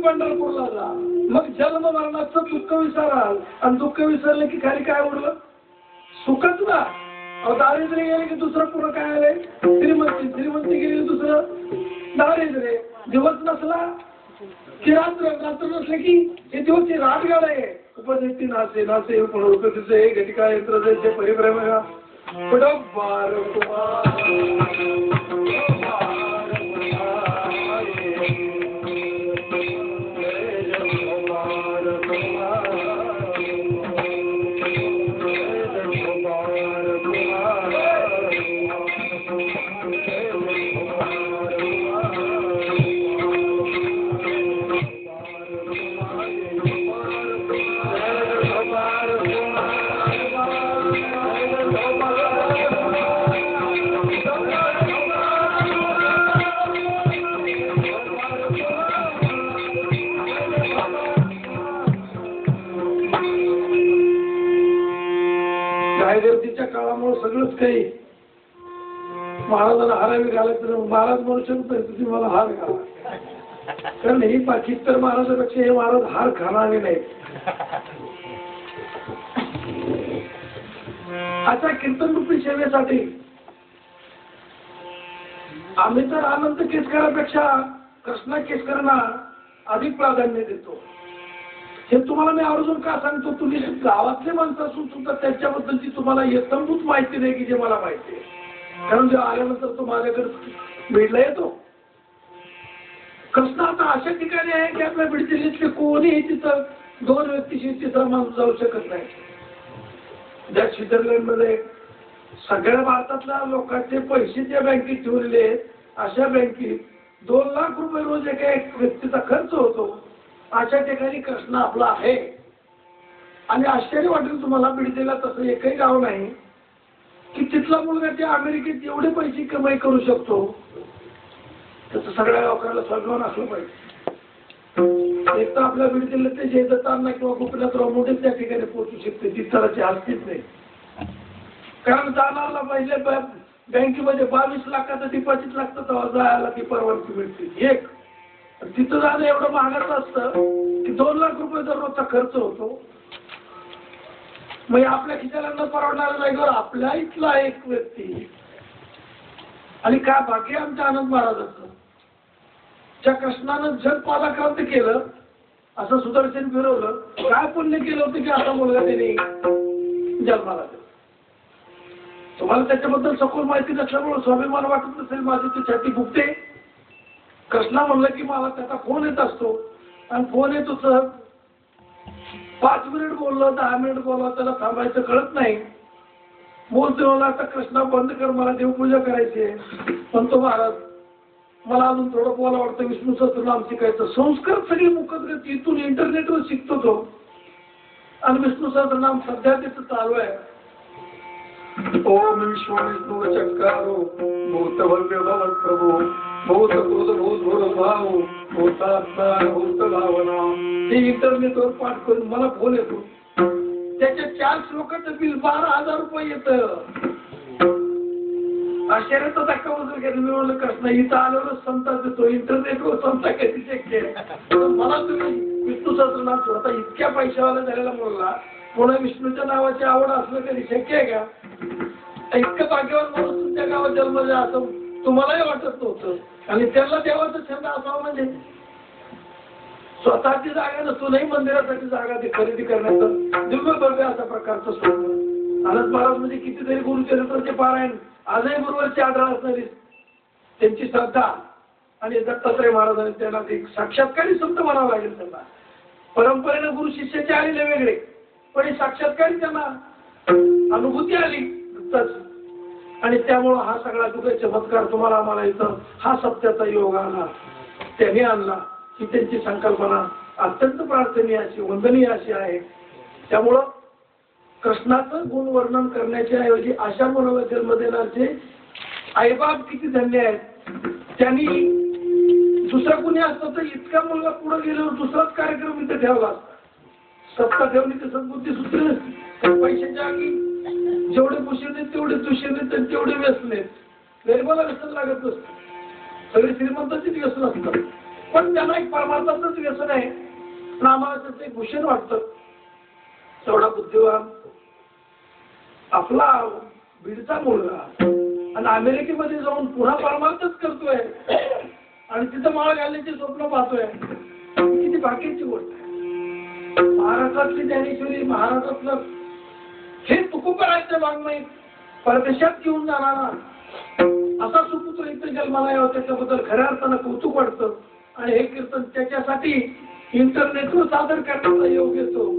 पंढरपूरला जा, मग जन्म मरणाचं दुःख विसराल आणि दुःख विसरलं की खाली काय उरलं? सुखच ना. दारिद्र्य गेले की दुसरं पुढं काय आलंय? श्रीमंती. श्रीमंती गेली की दुसरं दारिद्र्य. दिवस नसला की रात्र, रात्र नसले की हे दिवस रात गाळे. उपदेती नाचे नाचे उपदेचे घटिका यंत्र परिभ्रम कुठं बार गर्दीच्या काळामुळे सगळंच काही महाराजांना हारावी घालायचं. महाराज म्हणू शकतो तुम्ही मला हार घाला, कारण ही पाकिस्तान महाराजापेक्षा हे महाराज हार खाणारे नाही. आता कीर्तन रूपी सेवेसाठी आम्ही तर अनंत केसकरांपेक्षा कृष्णा केसकरांना अधिक प्राधान्य देतो. हे तुम्हाला मी आवर्जून का सांगतो? तुम्ही गावातले माणसं असून सुद्धा त्याच्याबद्दलची तुम्हाला यथंभूत माहिती नाही की जे मला माहिती आहे. कारण जेव्हा आल्यानंतर तो माझ्याकडे बीडला येतो. कृष्ण आता अशा ठिकाणी आहे की आपल्या बीड जिल्ह्यातले कोणीही तिथं दोन व्यक्तीशी तिसरा माणूस जाऊ शकत नाही. ज्या स्वित्झर्लंड मध्ये सगळ्या भारतातल्या लोकांचे पैसे ज्या बँकेत ठेवलेले आहेत, अशा बँकेत 2 लाख रुपये रोज एका व्यक्तीचा खर्च होतो. अशा ठिकाणी कृष्ण आपला आहे. आणि आश्चर्य वाटेल तुम्हाला, बीडला तसं एकही गाव नाही की तिथला मुलगा त्या अमेरिकेत एवढे पैसे कमाई करू शकतो. त्याचं सगळ्या लोकांना स्वाभिमान असलं पाहिजे. एक तर आपल्या बीड जिल्ह्यात ते जयदत्तांना किंवा गोपीनाथराव मोठे त्या ठिकाणी पोहोचू शकते. ती तराची हस्तीच नाही. कारण जाणारला पहिले बँकेमध्ये 22 लाखाचं डिपॉझिट लागतं, तेव्हा जायला ती परवानगी मिळते. एक तिथं जाणं एवढं महागाचं असतं की 2 लाख रुपये दररोजचा खर्च होतो. मग आपल्या खिशाला न परवडणाऱ्या जागेवर आपल्या इथला एक व्यक्ती. आणि काय भाग्य आमच्या आनंद महाराजांचं, ज्या कृष्णानं जग पादाक्रांत केलं, असं सुदर्शन फिरवलं. काय पुण्य केलं होतं की असा मुलगा त्याने जन्माला दिला. तुम्हाला त्याच्याबद्दल सखोल माहिती नसल्यामुळे स्वाभिमान वाटत नसेल. माझी ती छाती फुगते. कृष्णा म्हणलं की मला त्याचा फोन येत असतो, आणि फोन येतो सहज. 5 मिनिट बोललं, 10 मिनिट बोलला, त्याला थांबायचं कळत नाही. बोलते मला आता कृष्णा बंद कर, मला देवपूजा करायची आहे. पण तो महाराज मला अजून थोडं बोला वाटतं, विष्णू सहस्त्रनाम शिकायचं. संस्कार सगळी मुखत इथून इंटरनेटवर शिकतो तो. आणि विष्णू सहस्त्रनाम सध्या तिथं चालू आहे. ओम विश्व चक्कारो भूत भव्य भवत प्रभू भूत क्रोध भूत भूर भाव भूतात्मा भूत भावना. ते इंटरनेटवर पाठ करून मला फोन येतो. त्याच्या 4 श्लोकाचं बिल 12,000 रुपये येतं. आश्चर्याचा धक्का बसून घेतला. मी म्हणलं कृष्ण इथं आल्यावर संता देतो, इंटरनेटवर संता कधी शक्य आहे? मला तुम्ही विष्णू सहस्त्रनाम स्वतः इतक्या पैशावाला झालेला मुलगा पुन्हा विष्णूच्या नावाची आवड असणं कधी शक्य आहे का? इतकं भाग्यवान माणूस तुमच्या गावात जन्मला असं तुम्हालाही वाटत नव्हतं. आणि त्याला देवाचा छंद असावा म्हणजे स्वतःची जागा नसूनही मंदिरासाठी जागा खरेदी करण्याचं दिव्य भव्य अशा प्रकारचं स्वप्न. आनंद महाराज म्हणजे कितीतरी गुरुचरित्राचे पारायण आजही बरोबरची आढळ असणारी त्यांची श्रद्धा. आणि दत्तात्रय महाराजांनी त्यांना एक साक्षात्कारी संत म्हणावं लागेल. त्यांना परंपरेनं गुरु शिष्याचे आलेले वेगळे, पण ही साक्षात्कारी त्यांना अनुभूती आली. आणि त्यामुळं हा सगळा दुःख चमत्कार तुम्हाला आम्हाला इथं हा सत्याचा योग आला, त्यांनी आणला. ही त्यांची संकल्पना अत्यंत प्रार्थनीय अशी वंदनीय अशी आहे. त्यामुळं कृष्णाचं गुण वर्णन करण्याच्या ऐवजी अशा मुलाला जन्म देणारचे आईबाप किती धन्य आहेत त्यांनी दुसरा कुणी असतं तर इतका मुलगा पुढे गेल्यावर दुसराच कार्यक्रम इथे ठेवला असता. सत्ता ठेवली तर सद्बुद्धी सुचली नसती. पैशाच्या आगी जेवढे पुशेने तेवढे दुशेने तेवढे व्यसने. गरीबाला व्यसन लागत नसतं, सगळे श्रीमंताचीच व्यसन असतात. पण त्यांना एक परमार्थाचंच व्यसन आहे. पण आम्हाला त्याचं एक भूषण वाटतं. तेवढा बुद्धिवान आपला बीडचा मुलगा आणि अमेरिकेमध्ये जाऊन पुन्हा परमार्थच करतोय आणि तिथं माळ घालण्याची स्वप्न पाहतोय. किती बाकीची गोष्ट आहे. महाराष्ट्रातली ज्ञानेश्वरी, महाराष्ट्रातलं हे तुकोबरायचं वाङ्मय परदेशात घेऊन जाणारा असा सुपुत्र इथे जन्माला यावं, त्याच्याबद्दल खऱ्या अर्थानं कौतुक वाटतं. आणि हे कीर्तन त्याच्यासाठी इंटरनेटवर सादर करण्याचा योग येतो.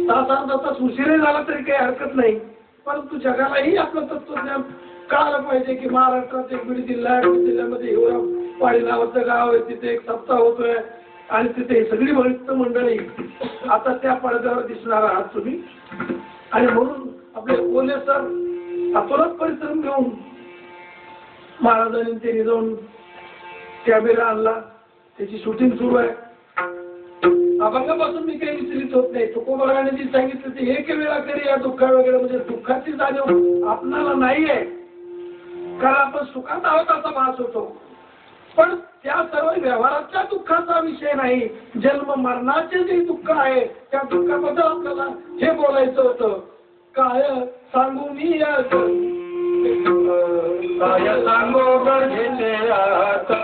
तास अर्धा तास उशिरे झाला तरी काही हरकत नाही, परंतु जगालाही आपलं तत्वज्ञान कळालं पाहिजे की महाराष्ट्रात एक बीड जिल्हा आहे. बीड जिल्ह्यामध्ये हिवरापाडी नावाचं गाव आहे, तिथे एक सप्ताह होतोय आणि तिथे ही सगळी भक्त मंडळी आता त्या पडद्यावर दिसणार आहात तुम्ही. आणि म्हणून आपले कोले सर अतोलात परिश्रम घेऊन महाराजांनी त्यांनी जाऊन कॅमेरा आणला, त्याची शूटिंग सुरू आहे. अभंगापासून मी काही विचलित होत नाही. तुकोबाराने जी सांगितलं ते एक वेळा करी या दुःखा वगैरे, म्हणजे दुःखाची जाणीव आपणाला नाही आहे, कारण आपण सुखात आहोत असा भास होतो. पण त्या सर्व व्यवहाराच्या दुःखाचा विषय नाही, जन्म मरणाचे जे दुःख आहे त्या दुःखाबद्दल आपल्याला हे बोलायचं होतं. काय सांगू मी काय सांगू गरजेचे आता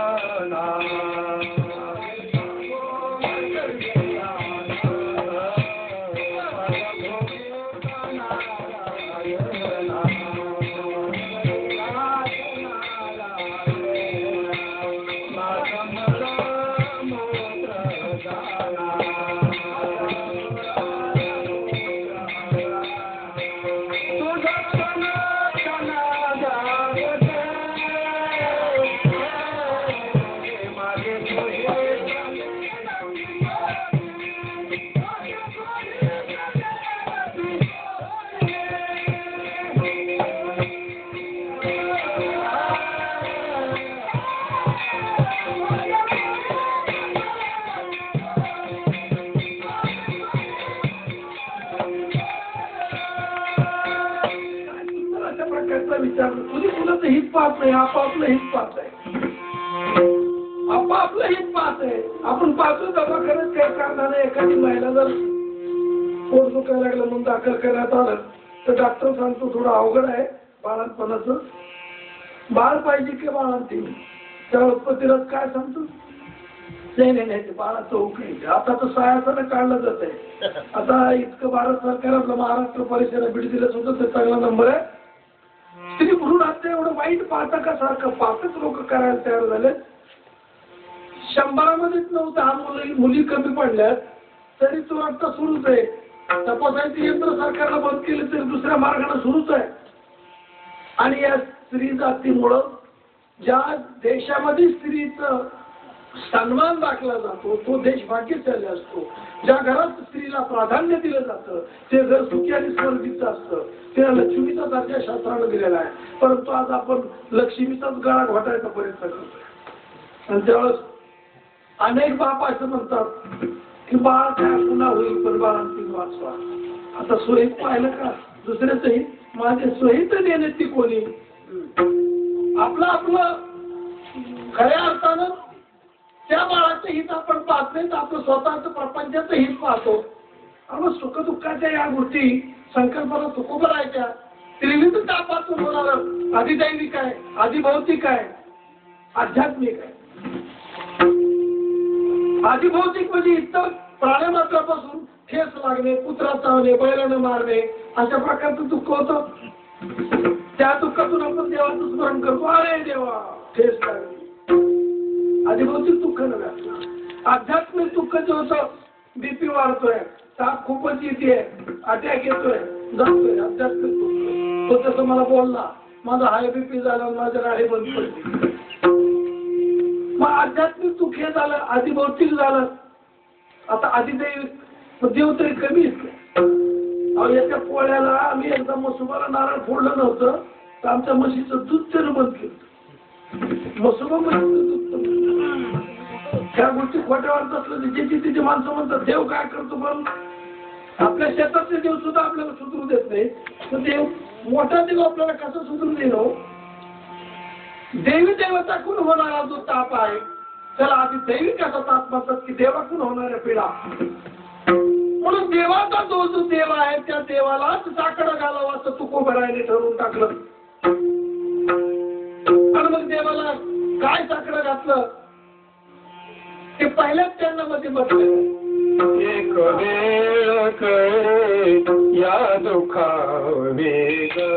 विचार. तुझी मुलं हित पाहत नाही, आपापलं हित पाहत आहे, आपापलं हित पाहत आहे. आपण पाहतो दवाखान्यात काही कारणाने एखादी महिला जर पोट दुखायला लागलं म्हणून दाखल करण्यात आलं तर डॉक्टर सांगतो थोडं अवघड आहे, बाळांपणाचं बाळ पाहिजे की बाळांती. त्या उत्पत्तीलाच काय सांगतो, नाही नाही नाही ते बाळाचं उकळी. आता तर सहाय्यानं काढलं जात आहे. आता इतकं भारत सरकार आपलं महाराष्ट्र परिषद बीड जिल्ह्यात होतं ते चांगला नंबर आहे. स्त्री भ्रूण हत्या एवढं वाईट पाहता का सारखं पाहतच लोक करायला तयार झाले. 100मध्येच 9-10 मुली कमी पडल्यात तरी तो आता सुरूच आहे. तपासायचं यंत्र सरकारला बंद केलं तरी दुसऱ्या मार्गाने सुरूच आहे. आणि या स्त्री जातीमुळं ज्या देशामध्ये स्त्रीचं सन्मान दाखला जातो तो देश भाग्यशाली असतो. ज्या घरात स्त्रीला प्राधान्य दिलं जातं ते घर सुखी आणि स्वर्गीचं असतं. त्याला लक्ष्मीचा दर्जा शास्त्रानं दिलेला आहे. परंतु आज आपण लक्ष्मीचाच गळा घोटायचा प्रयत्न करतोय. आणि त्यावेळेस अनेक बाप असं म्हणतात की बाळ काय पुन्हा होईल पण बाळांती वाचवा. आता सोयीत पाहिलं का दुसऱ्याचंही माझे सोयीत देणे ती कोणी. आपलं आपलं खऱ्या अर्थानं त्या बाळाचं हित आपण पाहत नाही तर आपलं स्वतःचं प्रपंचाचं हित पाहतो. आपण सुखदुःखाच्या या गोष्टी संकल्पना तुकोबरायच्या त्रिविध तापातून होणार. अधिदैविक आहे, अधिभौतिक आहे, आध्यात्मिक आहे. अधिभौतिक म्हणजे इतर प्राणिमात्रापासून ठेस लागणे, कुत्रा चावणे, बैलाने मारणे अशा प्रकारचं दुःख होतं. त्या दुःखातून आपण देवाचं स्मरण करतो, अरे देवा ठेस लागली. अधिभौतिक दुःख नव्हे. आध्यात्मिक दुःख जे होतं बीपी वाढतोय, ताप खूपच येते, अटॅक येतोय, जातोय, आध्यात्मिक दुःख. तो तसं मला बोलला, माझा हाय बीपी झाला, माझ्या गाडी बंद पडली. मग आध्यात्मिक दुःख हे झालं, अधिभौतिक झालं. आता अधिदैविक देव तरी कमी येतो. याच्या पोळ्याला आम्ही एकदा मसुबाला नारळ फोडलं नव्हतं तर आमच्या म्हशीचं दूध त्यानं बंद केलं. त्या गोष्टी खोट्या वाटत असलं ज्याची तिची माणसं म्हणतात देव काय करतो, पण आपल्या शेतातले देव सुद्धा आपल्याला सुधरू देत नाही, तर देव मोठा देव आपल्याला कसं सुधरू देईल? देवी देवताकडून होणारा जो ताप आहे त्याला आधी दैवी कसा ताप म्हणतात की देवाकडून होणाऱ्या पीडा. म्हणून देवाचा जो देव आहे त्या देवालाच साकडं घालावं असं तुकोबरायने ठरवून टाकलं. आणि मग देवाला काय साकडं घातलं ते पहिल्याच त्यांना मध्ये बसले. एक वेळ करे या दुखा वेगळे,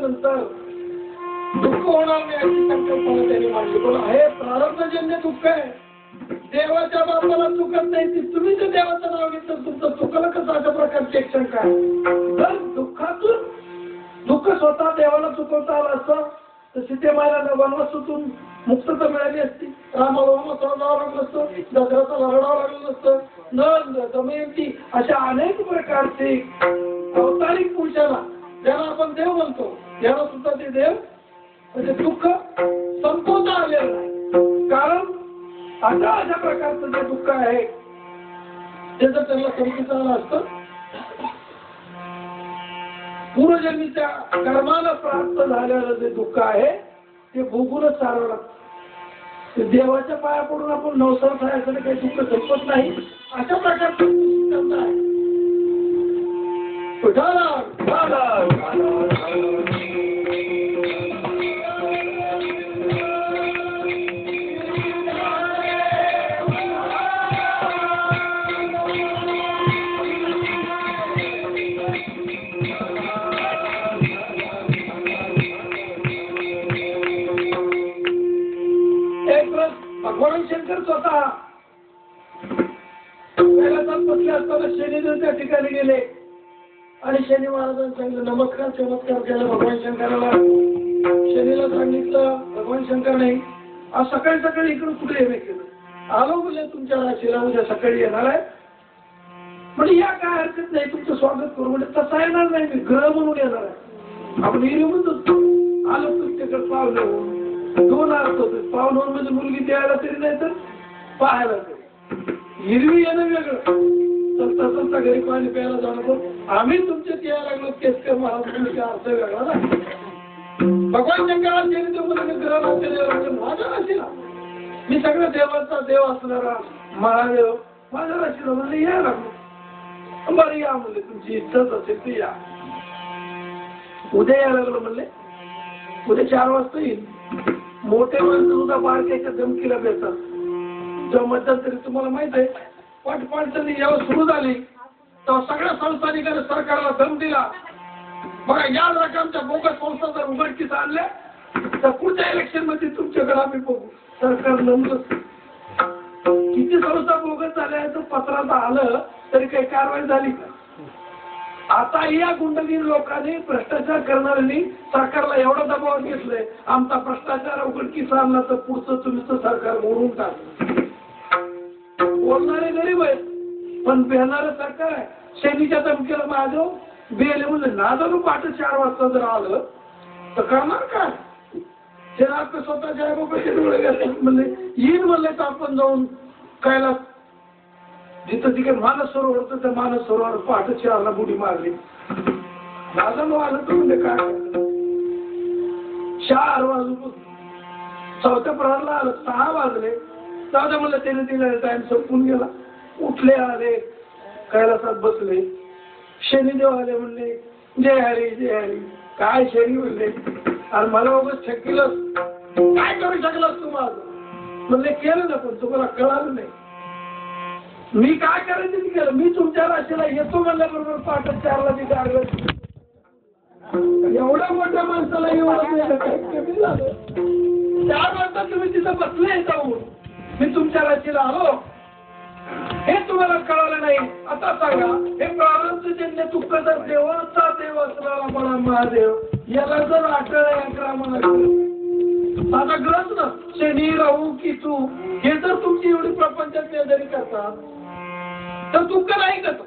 नंतर दुःख होणार नाही अशी संकल्पना त्यांनी मांडली. पण हे प्रारब्धजन्य दुःख आहे, देवाच्या बापाला चुकत नाही, तुम्ही जर देवाचं नाव घेतलं तुमचं चुकलं कसं, अशा प्रकारची एक शंका आहे. जर दुःखातून दुःख स्वतः देवाला चुकवता आलं असतं तर सीतेमायला वनवासातून मुक्तता मिळाली असती, रामाला वनवास जावं लागलं असतं, दशरथाला रडावं लागलं नसतं, नळ दमयंती अशा अनेक प्रकारचे अवतारिक पुरुषाला ज्याला आपण देव म्हणतो याला सुद्धा ते देव म्हणजे दुःख संपवता आलेलं नाही. कारण आता अशा प्रकारचं जे दुःख आहे ते जर त्यांना संपवता आलं असतं, पूर्वजन्मीच्या कर्माला प्राप्त झालेलं जे दुःख आहे ते भोगूनच चालवं लागतं. देवाच्या पाया पडून आपण नवसार खायचं काही दुःख संपत नाही, अशा प्रकारचं आहे. भगवान शंकर स्वतः कैलासात बसले असताना शनिदेव त्या ठिकाणी गेले आणि शनी महाराजांनी सांगितलं नमस्कार चमत्कार केला भगवान शंकराला. शनीला सांगितलं भगवान शंकर नाही आज सकाळी सकाळी इकडून कुठे येणे केलं, आलो म्हणजे तुमच्या राशीला उद्या सकाळी येणार आहे म्हणजे या काय हरकत नाही तुमचं स्वागत करू. म्हणजे तसा येणार नाही, मी ग्रह म्हणून येणार आहे. आपण हिरी म्हणतो आलो तुमच्याकडे पावलं दोन अर्थ होते, पाहुणं म्हणजे मुलगी द्यायला तरी नाही तर पाहायला तरी. हिरवी येणं वेगळं, तर घरी पाणी प्यायला जाणं, पण आम्ही तुमच्यात यायला लागलो केसकर महाराज अर्थ वेगळा ना. भगवान शंकराला शनिदेव म्हणजे ग्रह राहते माझ्या राशीला, मी सगळ्या देवाचा देव असणारा महादेव माझ्या राशीला म्हणजे यायला लागलो. बरं या म्हणले तुमची इच्छाच असेल ती या. उद्या यायला लागलो म्हणले उद्या 4 वाजता येईल. मोठे माणसं सुद्धा बारक्याच्या धमकीला देतात. जेव्हा मध्यंतरी तुम्हाला माहित आहे पाठपाडचणी जेव्हा सुरू झाली तेव्हा सगळ्या संस्थानिकांनी सरकारला दम दिला. बघा या रकमच्या बोगस संस्था जर उघडकीस आणल्या तर पुढच्या इलेक्शन मध्ये तुमच्याकडे आम्ही बघू. सरकार नमलं किती संस्था बोगस झाल्या तर पत्रात आलं तरी काही कारवाई झाली का? आता या गुंडगिरी लोकांनी भ्रष्टाचार करणाऱ्यांनी सरकारला एवढा दबाव घेतलाय, आमचा भ्रष्टाचार उघडकीस आणला तर पुढचं तुमचं सरकार मोडून टाक. बोलणारे गरीब आहेत पण बेहणारं सरकार आहे. शेतीच्या धमकीला माझं बेले म्हणजे नादारू पाठ 4 वाजता जर आलं तर करणार काय? ते आपल्या स्वतःच्या आई बाबाचे डोळे घालून म्हणले येईल म्हणले तर आपण जाऊन कैलास जिथं तिकडे मानस सरोवर होतं त्या मानस सरोवर पहाटे 4ला बुडी मारली. दादा आलं तर म्हणजे काय 4 वाजून 4थ्या प्रहरला आलं 6 वाजले. दादा म्हणलं त्याने दिलेला टाइम संपून गेला. उठले आले कैलासात बसले. शनिदेव आले म्हणले जय हरी जय हरी. काय शनी म्हणले आणि मला उगाच ठेकीलच काय करू शकलास तू माझं म्हणले केलं ना पण तुम्हाला कळालं नाही मी काय करायचं ते केलं. मी तुमच्या राशीला येतो म्हणल्याबरोबर पहाटे 4ला तिथे आलं. एवढ्या मोठ्या माणसाला एवढं काय कमी झालं. 4 वाजता तुम्ही तिथं बसले जाऊन मी तुमच्या राशीला आलो हे तुम्हाला कळालं नाही. आता सांगा हे प्रारंभ ज्यांनी तुकडा देवाचा देव असणारा मला महादेव याला जर आठवण माझा ग्रंथ ना शनी राहू की तू हे जर तुमची एवढी प्रपंचात बेजारी करतात तर दुःख नाही करत.